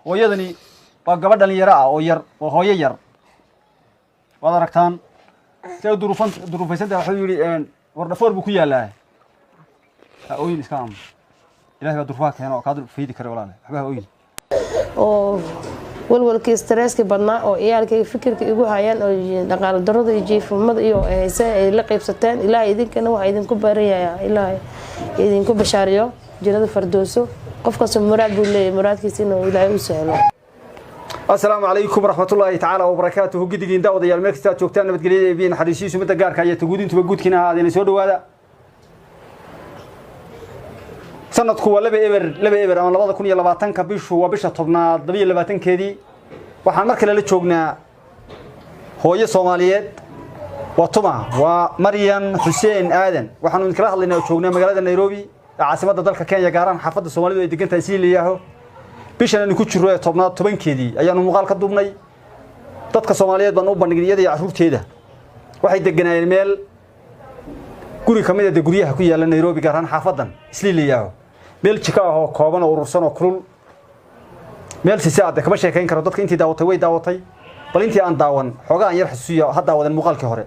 hooyadani waa gabadh dhalinyaro ah oo yar oo hooyo yar waad aragtaan say duruufaysanta wuxuu yidhi wardhafoor buu ku yaalaa ha ooyin iska aamus ilaahay baa duruufaha keena oo kaa faydi kara walaale waxba ha ooyin oo walwalkii stresskii badnaa oo ciyaalkayga fikirka igu hayaan oo dhaqaale darrada iyo jiifumada iyo heesaha ay la qaybsateen ilaahay idinkana waxaa idinku baryayaa ilaahay idinku bashaariyo jannada fardooso qofkaas muraad buu leeyahay muraadkiisa inuu ilaahay u sahlo. السلام عليكم ورحمة الله تعالى وبركاته. قد جين داود يا الملك ستات وقتنا بتقولي بين حديثي سمت الجار كاية تقولين تبجود كنا هذا نسودو هذا سنة قوة لبى إبر أنا لبعض كوني لبعتن كبيش وبيش طبنا ضبي لبعتن كذي وحنا كلا اللي شوقنا هو الصوماليات وطمع ومريم حسين آدم وحنا نكره اللي شوقنا مجال نيروبي عاصمة ذلك كان يجاران حفظ الصومالي ويدقن تأثير ليهو بيشنا نكون شروع طبنا طبعا كذي أيام مقال كدوبني dadka Soomaaliyeed baan u bandhignay iyada carruurteeda waxay deganayeen meel guri kamid ah guriyaha ku yaala Nairobi gaar ahaan xaafadan Isliiliyaho meel jika ah oo kooban oo urursan oo kulul meel si saad kama sheekayn karo dadka intii daawatay way daawatay bal intii aan daawan xogaa aan yar xasuusiyo hadda wadan muuqaalkii hore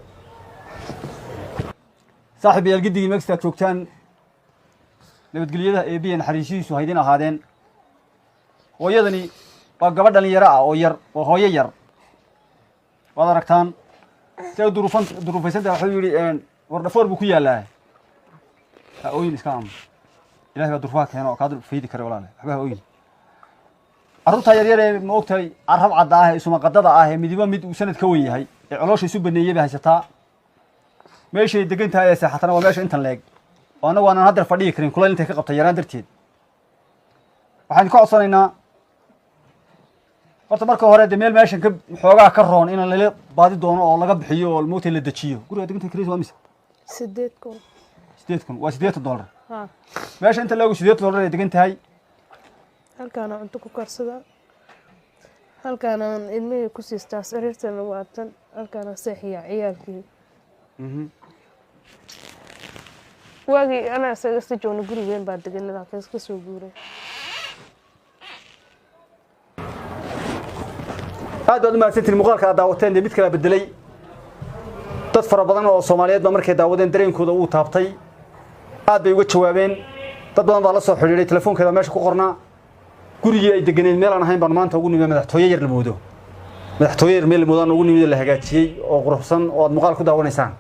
saaxiib yeel gidigii Mexico joogtaan nabadgelyada ABN xariishiisu haydin ahaadeen hooyadani waa gabadh dhalinyaro ah oo yar oo hooyo yar waad aragtaan say duruufaysanta wuxuu yidhi wardhafoor buu ku yaalaa ha ooyin iska aamus ilaahay baa duruufaha keena oo kaa faydi kara walaale waxba ha ooyin carruurta yaryar ee ma ogtahay carrab cadda ah ee isumaqadada ah ee midiba mid uu sanad ka wen yahay ee coloosha isu baneeyay bay haysataa meeshay degan tahay ee seexatana waa meesha intan leeg oo annagu aanan haddeer fadhiyi karin kulayl intay ka qabtay yaraan darteed waxaan ka codsanaynaa horta marka hore de meel meeshan ka xoogaa ka roon in la baadi doono oo laga bixiyo oo mootay la dajiyo guriga deganta Chris waa mise 8 waa $8 ha meesha inta lagu $8 ay degan tahay halkaan cunto ku karsada halkaan ilmihii ku siistaa sariirtana waatan halkaan seexiya ciyaalkii waagi ana isaga joogno gurigeen baa deganada halkaas ka soo guuray هذا ما سنتي المقالة دعوتين دي مثل بدلي تدفر بدن أو الصوماليات بمركز دعوتين درين كذا وطابطي هذا بيوجه شوابين تبدأ على صح حريري تلفون كذا ماشي كقرنا كوريا يدقني الميل أنا هاي برمان تقولني ما مدحتوير الموضوع مدحتوير ميل الموضوع نقولني من اللهجات شيء أو غرفصن أو المقالة كذا ونسان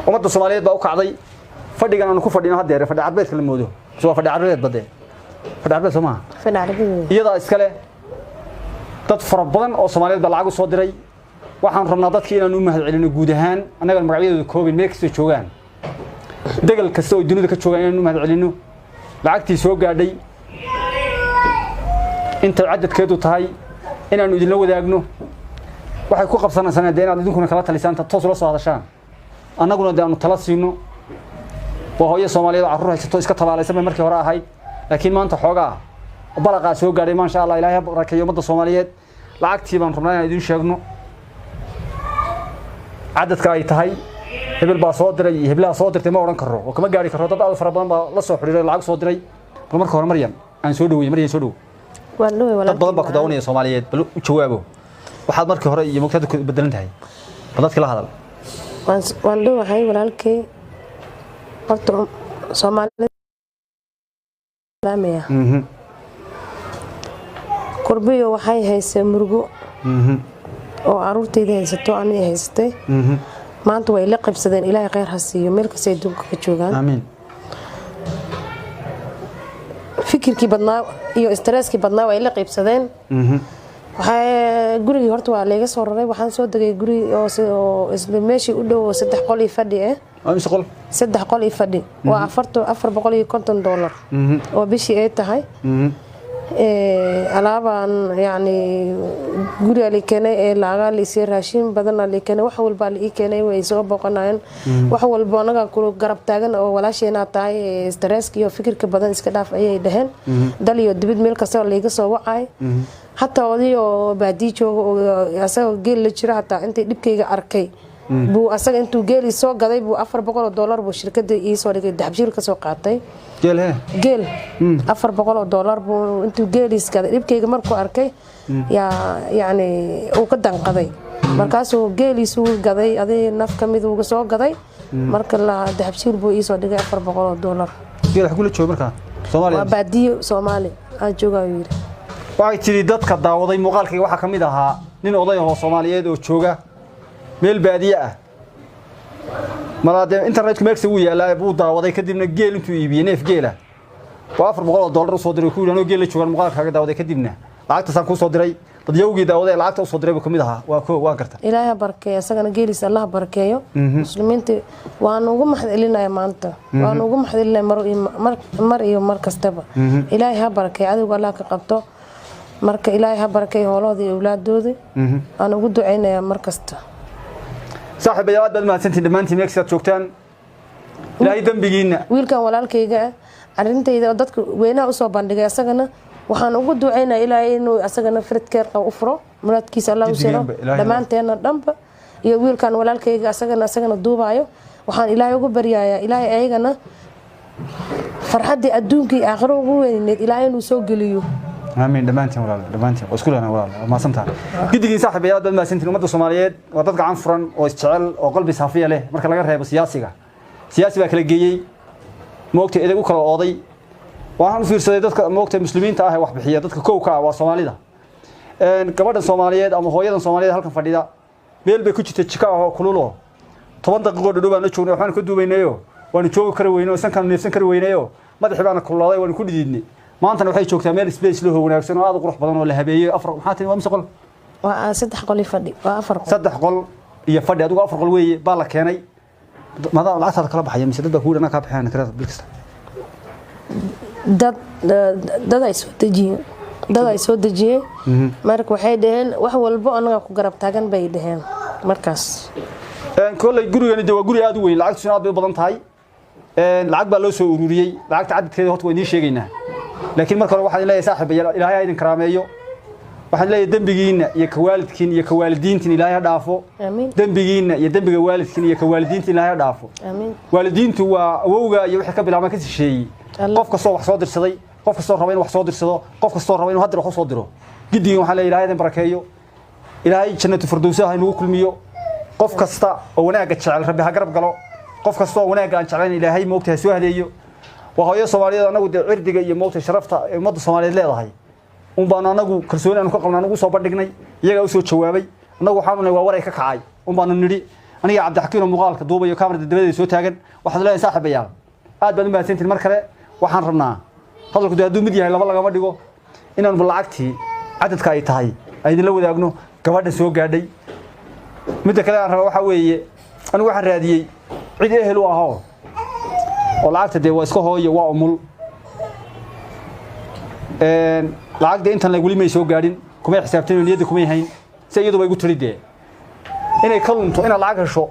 ومد الصوماليات بقى عضي فدي أنا نكون فدينا هذا فدي عربيت الموضوع سواء فدي عربيت بدي فدي عربيت سماه فدي عربيت يدا إسكاله dad fara badan oo Soomaaliyeed baa lacag u soo diray waxaan rabnaa dadkii inaan u mahad celino guud ahaan anaga magacyadooda koobin meel kasta joogaan degal kasta oo dunida ka joogaan inaan u mahad celino lacagtii soo gaadhay inta cadadkeedu tahay inaan idin la wadaagno waxay ku qabsanaysaa inaad idinkuna kala talisaan toos la soo hadashaan annaguna daanu tala siino waa hooyo Soomaaliyeed oo carruur haysato iska talaalaysan markii hore ahayd laakiin maanta xoogaa بلغة سوق قاري ما شاء الله إلهي بركة يوم الصوماليات لعقتي من رمضان يدين شغنو عدد كاي تهاي هبل باصادر هبلا صادر تما ورن كرو وكما قاري كرو تبع الفربان لا سو خرير العقد صادري بمرك هور مريم ان سودو مريم سودو والله ولا بدل با كداونيه Soomaaliyeed bal u jawaabo waxaad markii hore iyo mugtada ku bedelan tahay dadka la hadal waan leeyahay walaalkay horta Soomaaliyeed laamaya korbiyo waxay haysay murugo oo carruurtayda haysato anay haystay maanta way la qabsadeen ilaahay khayr ha siiyo meel kasta ay dunka ka joogaan amiin fikirkii badnaa iyo stresskii badnaa way la qabsadeen waxay gurigii horta waa leega soo raray waxaan soo dagay guri oo isla meeshii u dhow 3 qol iyo fadhi ah oo qol 3 qol iyo fadhi waa $450 oo bishii ay tahay alaabaan yani guriga la keenay laaga la sii raashin badan la keenay wax walba la keenay way soo boqonayeen wax walba anaga ku garab taagan oo walaasheena tahay stress iyo fikirka badan iska dhaaf ayay dhaheen dal iyo dibad meel kasta oo leega soo wacay hatta wadiyo baadi joogo oo asagoo geel la jira hatta intii dhibkayga arkay buu asaga intuu geeli soo gaday buu $400 buu shirkadda ii soo dhigay dahabshiil ka soo qaatay geel $400 buu intuu geelis gaday dhibkayga markuu arkay yani uu ka danqaday markaasuu geeliisu gaday adii naf kamid uu soo gaday marka la dahabshiil buu ii soo dhigay $400 geel wax kula joogo marka Soomaaliya baadiyo Soomaali jooga yiri waxay tiri dadka daawaday muuqaalkayga waxa kamid ahaa nin oday oo Soomaaliyeed oo jooga meel baadiye ah malaade internetka meelkiisa uu yaalaa buu daawaday kadibna geel intuu iibiyay neef geela waa $400 soo diray ku yiraahdo geel la joogan muuqaalkaaga daawaday kadibna lacagta san ku soo diray dad yowgii daawaday lacagta soo diray kamid ahaa waa garta ilaahay barkeeyo asagana geelis Allah barkeeyo muslimiinta waan ugu mahadcelinaya maanta waan ugu mahadcelinaya mar iyo mar kastaba ilaahay barkeeyo adigu Allah ka qabto marka ilaahay barkeeyo hawloodii awlaadoodii aan ugu duceynaya mar kasta صاحب يا ولد ما سنتي دمانتي ميكس joogtaan ilaahay dambigiina wiilkan walaalkayga arintayda dadka weynaha u soo bandhigay asagana waxaan ugu duceynaa ilaahay inuu asagana fridkeer u furo muradkiisa Allah u siro dhamaanteena dhanba iyo wiilkan walaalkayga asagana duubayo waxaan ilaahay ugu baryayaa ilaahay ayagana farxadii adduunkii aakhiro ugu weyneed ilaahay inuu soo geliyo آمين دمانتي ولا دمانتي واسكولنا ولا ما سنتها قدي صاحب يا دد ما سنتي umada Soomaaliyeed waa dad gacan furan oo isjecel oo qalbi saafiya leh marka laga reebo siyaasiga baa kala geeyay moogta idagu kala ooday waxaan fiirsaday dadka moogta muslimiinta ah wax bixiya dadka kowka waa Soomaalida gabadha Soomaaliyeed ama hooyada Soomaaliyeed halkan fadhida meel bay ku jirtay jika oo kululo 10 daqiiqo dhadhow baan la joognay waxaan ka duubaynayo waan joogi kar weynoo sankan neefsan kar weynayo madaxii baan kululaaday waan ku dhididnay maanta waxay joogtaa meel space loo wanaagsan oo aad u qurux badan oo la habeeyay afar maxaa tii waa misqol waa 3 qol fadhi waa 4 qol 3 qol iyo fadhi adigu 4 qol weeye baa la keenay mada lacagta kala baxay mise dadba kuudana ka baxayaan kirada bilkasta dad ay soo dajiyeen marka waxay dhaheen wax walba anaga ku garab taagan bay dhaheen markaas kollay gurigani waa guri aad u weyn lacagtu aad bay badan tahay lacag baa loo soo ururiyay lacagta cadadkeeda horta way nii sheegaynaa laakiin marka hore waxaan leeyahay saaxiib ilaahay idin karaameeyo waxaan leeyahay dambigiina iyo ka waalidkiin iyo ka waalidiintiin ilaahay dhaafo amiin dambigiina iyo dambiga waalidkiin iyo ka waalidiintiin ilaahay dhaafo amiin waalidiintu waa awowga iyo wixii ka bilaabay ka shisheeyay qof kasta wax soo dirsaday qof kasta raba in wax soo dirsado qof kasta raba in hadda wax soo diro gidiga waxaan leeyahay ilaahay idin barakeeyo ilaahay jannatu firdawsaha inuu kulmiyo qof kasta oo wanaaga jecel rabbi ha garab galo qof kasta oo wanaaga aan jeclayn ilaahay moogta soo hadeeyo وهاي الصوماليين أنا قد عرضي جي موت شرفته مد الصوماليين لا ضحي وبنا أنا جو كرسونا أنا كقولنا أنا جو صوب دقني يجا وسوي شوابي أنا جو حامل ووري كعاي وبنا نري أنا يا عبد الحكيم المقال كدوبة يا كاميرا الدبادي سوي تاجن واحد لا يساحب يا هذا بدل ما سنتي المركلة وحن رمنا هذا كده دو مديها لا والله قبل ديجو إن أنا بالعكتي عدد كاي تاي أيدي لو ده أجنو كبار سوي قاعدي متى كده أنا وحوي أنا واحد رادي عيد إيه هو هاو lacagta de waa iska hooyo waa umul lacagta intan la wali may soo gaadhin kuma xisaabteen niyada kuma hayn si iyadu way ugu tiridee inay kalunto ina lacag hesho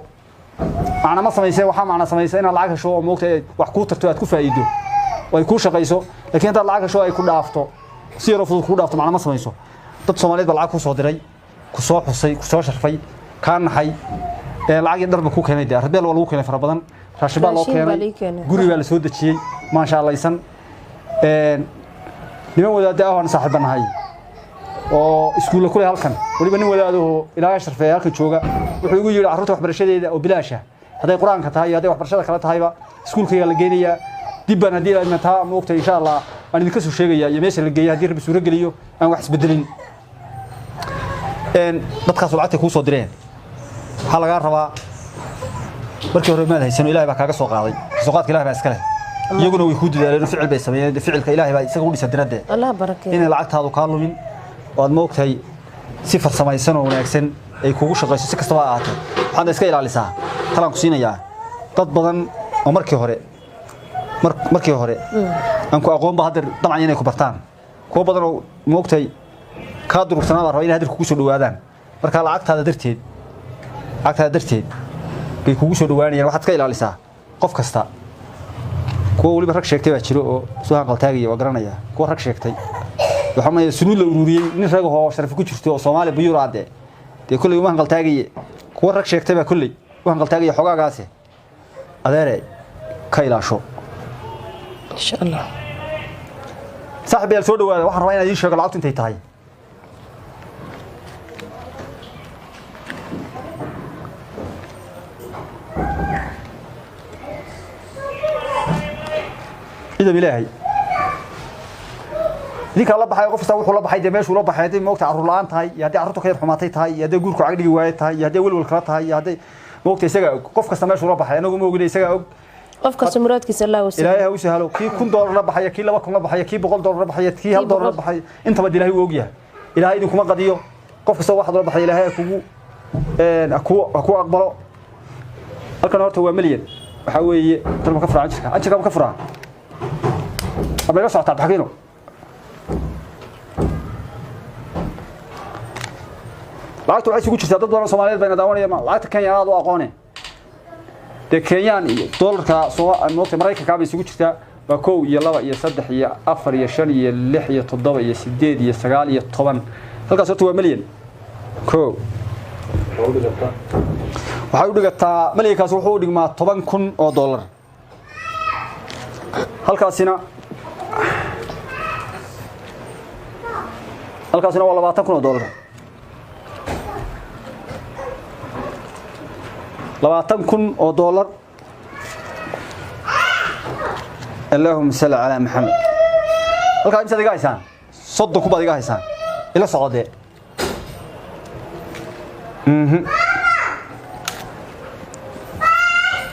macna ma sameeyay waxa macna sameeyay ina lacag hesho oo moogtay wax ku tarto aad ku faa'iido way ku shaqayso laakiin inta lacag hesho ay ku dhaafto si yar fudud ku dhaafto macna ma sameeyso dad Soomaaliyeed lacag ku soo diray ku soo xusay ku soo sharfay kaan naxay lacag darba ku keenay arbeel waa lagu keenay fara badan raashibaa loo keenay guriga la soo dajiyay ma sha Allah isan niman wadaad ah aan saaxiibanahay oo iskuul ku halkan waliba nin wadaad oo ilaahay sharfay halka jooga wuxuu igu yiri carruurta waxbarashadeeda oo bilaasha haday quraanka tahay haday waxbarashada kala tahayba iskuulkayga la geenaya dib baan hadii ay mataa moogta insha Allah aan idinka soo sheegaya iyo meesha la geeyo hadii rabbi suura geliyo aan wax isbedelin dadkaas lacagta ku soo direen waxa laga rabaa markii hore ma haysan ilaahay baa kaaga soo qaaday soo qaadka ilaahay baa iska leh iyaguna way ku dadaaleen ficil bay sameeyeen ficilka ilaahay baa isaga u dhisay diradde Allah barakeeyo in lacagtaadu ka lumin oo aad moogtahay si farsamaysan oo wanaagsan ay kugu shaqayso si kastaba ahaatee waxaad iska ilaalisaa talaan ku siinayaa dad badan oo markii hore aan ku aqoon ba hadda dabcan inay ku bartaan kuwa badan oo moogtahay ka durugsanaa raba in hadir kugu soo dhawaadaan marka lacagtaada darteed bay kugu soo dhawaanayaan waxaad ka ilaalisaa qof kasta kuwa waliba rag sheegtay baa jiro oo soo hanqaltaagaya waa garanaya kuwa rag sheegtay waxa ma sunuud la ururiyay nin rag oo sharaf ku jirto oo Soomaali buyuraade kulay uma hanqaltaagay kuwa rag sheegtay baa kulay waxaan qaltaagay xogaagaasi adeere ka ilaasho insha Allah saaxiib yar soo dhawaada waxaan rabaa inaad ii sheego lacagtu intay tahay إذا بلاهي ذيك الله بحي قفصة وحول بحي دمشق ولا بحي دي موقت عرولان تهاي يهدي عروتك خير حماتي تهاي يهدي جورك عقدي جواي تهاي يهدي ول والكرات تهاي يهدي موقت يسجع قف كستماش ولا بحي أنا موجود يسجع قف كسمرات كيس الله وسهل إلهي هو سهلو كي كون دولار لا بحي كي لبكم لا بحي كي بقول دولار بحي كي هل دولار بحي أنت بدي لهي وجيه إلهي دكما قديو قف كستوا واحد ولا بحي إلهي أكو أقبله الكنارت هو مليون حوي ترى كفر عنك كم كفر أبغى أسمع تعب حكينه lacagtu waxay isugu jirtaa dad badan Soomaaliyeed bayna daawanayaan lacagta Kenya aad u aqoonay Kenyan iyo dollarka Soomaaliya Mareykanka bay isugu jirtaa waa 1 iyo 2 iyo 3 iyo 4 iyo 5 iyo 6 iyo 7 iyo 8 iyo 9 iyo 10 halkaas horta waa milyan ko waxa uu dhigataa milyankaas wuxuu u dhigmaa 10,000 oo dollar halkaasina waa 20,000 oo dollar 20,000 oo dollar اللهم صل على محمد halka inta diga haysan 30 ku badiga haysan ila socodee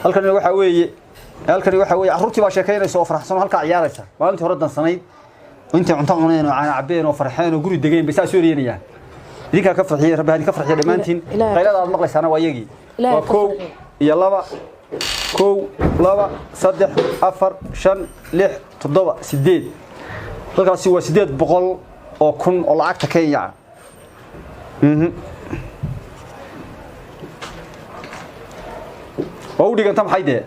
halkan waxa weeye arruurtii baa sheekeynaysa oo faraxsan halka ciyaaraysa maalintii hore dansanayd inta cunto cuneen oo aan cabeen oo farxeen oo guri degeen bay soo riyanayaan idinka ka farxiyay rabbi hadii ka farxiyo dhamaantiin qaylada aad maqlaysana waa iyagii waa 1 iyo 2 1 2 3 4 5 6 7 8 halkaasi waa 800 oo kun oo lacagta Kenya oo dhiganta maxay de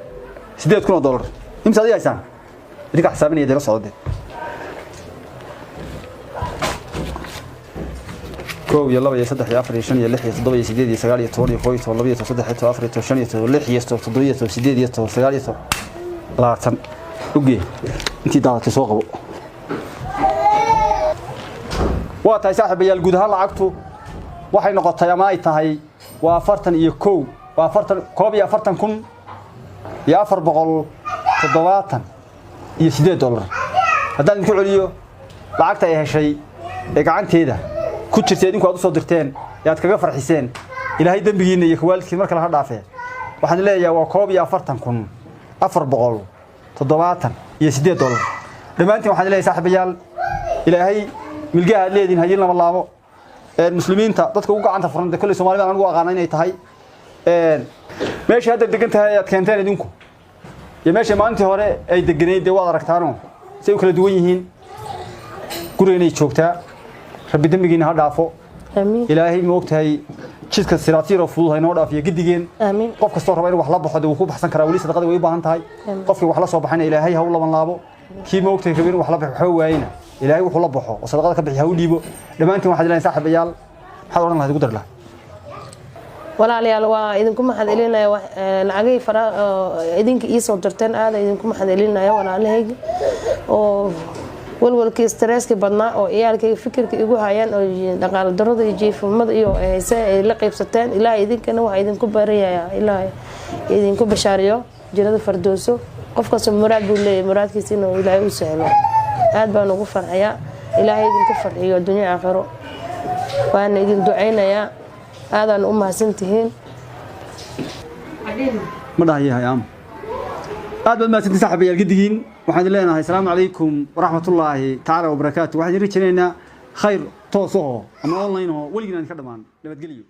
8,000 oo dollar imsa ay haysan idinka xisaabinaya dira socodee كو يلا بيا صدق يا أفريقيا شن يا لحية صدق يا سيدي سجال يتوني خوي تو لبيه صدق حتى أفريقيا شن يتو لحية تو صدق يتو سيدي يتو سجال يتو لا تن وجي أنتي دارت تسوق وقت صاحب يا الجود هلا عقته waxay noqotay ama ay tahay waa 40 iyo 1 waa 40 koob iyo 40 kun iyo 470 iyo 8 dollar haddaan ku celiyo lacagta ay heshay ee gacanteeda ku jirtay idinku aad u soo dirteen yaad kaga farxiseen ilaahay dambigiina iyo waalidkiin marka la dhaafay waxaan leeyahay waa koob iyo 40 kun 470 iyo 8 dollar dhamaantiin waxaan leeyahay saaxiibayaal ilaahay milgaha leedin hayeen lama laabo المسلمين dadka ugu gacanta furan dadka Soomaaliyeed aan ugu aqaan inay tahay meesha hadda degan tahay aad keenteen idinku iyo meesha maalintii hore ay deganeed waad aragtaano si u kala duwan yihiin gurigeenay joogtaa rabbi dambigiina ha dhaafo amiin ilaahay ma ogtahay jidka siraatiir oo fudud inoo dhaafiyo gidigeen amiin qof kasta raba inuu wax la baxo uu ku baxsan karaa wali sadaqada way u baahan tahay qofkii wax la soo baxayna ilaahay ha u laban laabo kii ma ogtahay rabin wax la baxo waayina إلهي وحول بحو وصدقات كبحي هوليبو دمانتي واحد لين صاحب عيال حد ورنا هذا قدر له ولا عليال وإذنكم ما حد إلينا العجيب فرا إذنك إيش وترتين هذا إذنكم ما حد إلينا يا ولا عليه والكي ستريس كبرنا أو إيال كي فكر كي يجوا هايان أو دقال درد يجي في مض يو سا لقي بستان إلهي إذنك أنا واحد إذنكم بريا يا إلهي إذنكم بشاريو جرد فردوسو قفكس مراد بولي مراد كيسينو إلهي وسهلا aad baan ugu farxaya ilaahay idinku farxiyo dunya aakhiro waan idin duceynayaa aadan u mahadsantihiin ma dhahayahay aad baad mahadsantihiin saaxiibayaal gidigiin waxaan leenahay assalaamu calaykum waraxmatullaahi tacaala wabarakaatuh waxaan idin rajaynaynaa khayr toos oo ama online oo weligiin aan ka dhamaan nabadgelyo